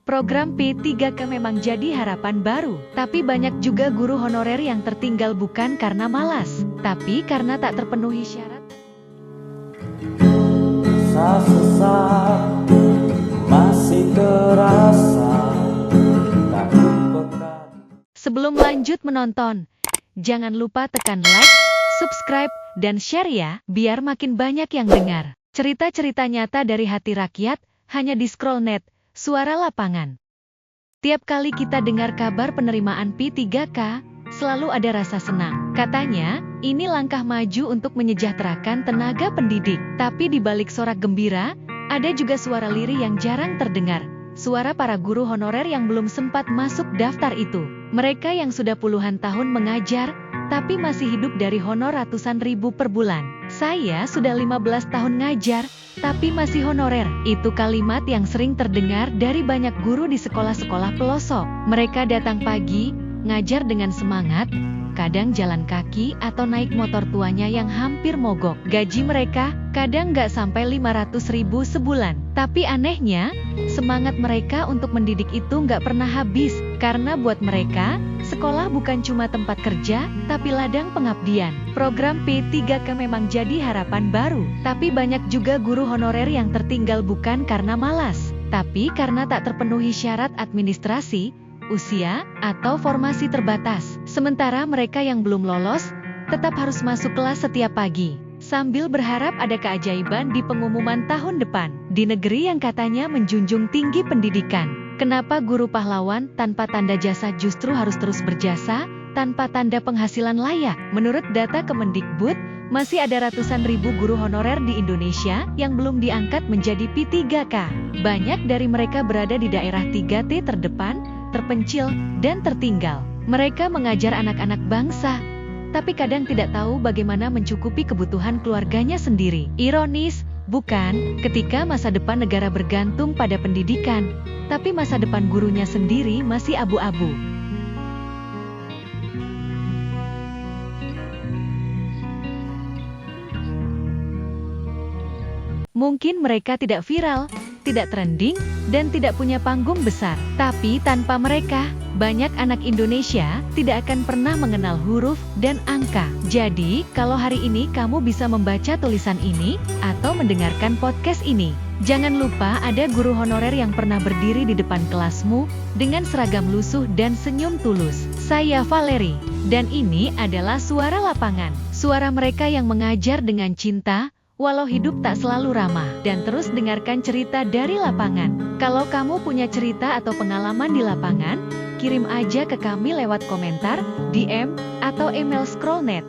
Program P3K memang jadi harapan baru, tapi banyak juga guru honorer yang tertinggal bukan karena malas, tapi karena tak terpenuhi syarat. Sesak masih terasa. Sebelum lanjut menonton, jangan lupa tekan like, subscribe, dan share ya, biar makin banyak yang dengar. Cerita-cerita nyata dari hati rakyat, hanya di Scrollnet, Suara Lapangan. Tiap kali kita dengar kabar penerimaan P3K, selalu ada rasa senang. Katanya, ini langkah maju untuk menyejahterakan tenaga pendidik. Tapi di balik sorak gembira, ada juga suara lirih yang jarang terdengar. Suara para guru honorer yang belum sempat masuk daftar itu. Mereka yang sudah puluhan tahun mengajar, tapi masih hidup dari honor ratusan ribu per bulan. Saya sudah 15 tahun ngajar, tapi masih honorer. Itu kalimat yang sering terdengar dari banyak guru di sekolah-sekolah pelosok. Mereka datang pagi, ngajar dengan semangat, kadang jalan kaki atau naik motor tuanya yang hampir mogok. Gaji mereka kadang nggak sampai 500 ribu sebulan. Tapi anehnya, semangat mereka untuk mendidik itu nggak pernah habis. Karena buat mereka, sekolah bukan cuma tempat kerja, tapi ladang pengabdian. Program P3K memang jadi harapan baru. Tapi banyak juga guru honorer yang tertinggal bukan karena malas, tapi karena tak terpenuhi syarat administrasi, usia, atau formasi terbatas. Sementara mereka yang belum lolos, tetap harus masuk kelas setiap pagi, sambil berharap ada keajaiban di pengumuman tahun depan. Di negeri yang katanya menjunjung tinggi pendidikan, kenapa guru pahlawan tanpa tanda jasa justru harus terus berjasa, tanpa tanda penghasilan layak? Menurut data Kemendikbud, masih ada ratusan ribu guru honorer di Indonesia yang belum diangkat menjadi P3K. Banyak dari mereka berada di daerah 3T terdepan, terpencil, dan tertinggal. Mereka mengajar anak-anak bangsa, tapi kadang tidak tahu bagaimana mencukupi kebutuhan keluarganya sendiri. Ironis, bukan, ketika masa depan negara bergantung pada pendidikan, tapi masa depan gurunya sendiri masih abu-abu. Mungkin mereka tidak viral, tidak trending, dan tidak punya panggung besar. Tapi tanpa mereka, banyak anak Indonesia tidak akan pernah mengenal huruf dan angka. Jadi, kalau hari ini kamu bisa membaca tulisan ini, atau mendengarkan podcast ini, jangan lupa ada guru honorer yang pernah berdiri di depan kelasmu, dengan seragam lusuh dan senyum tulus. Saya Valeri, dan ini adalah Suara Lapangan. Suara mereka yang mengajar dengan cinta, walau hidup tak selalu ramah. Dan terus dengarkan cerita dari lapangan. Kalau kamu punya cerita atau pengalaman di lapangan, kirim aja ke kami lewat komentar, DM, atau email Scrollnet.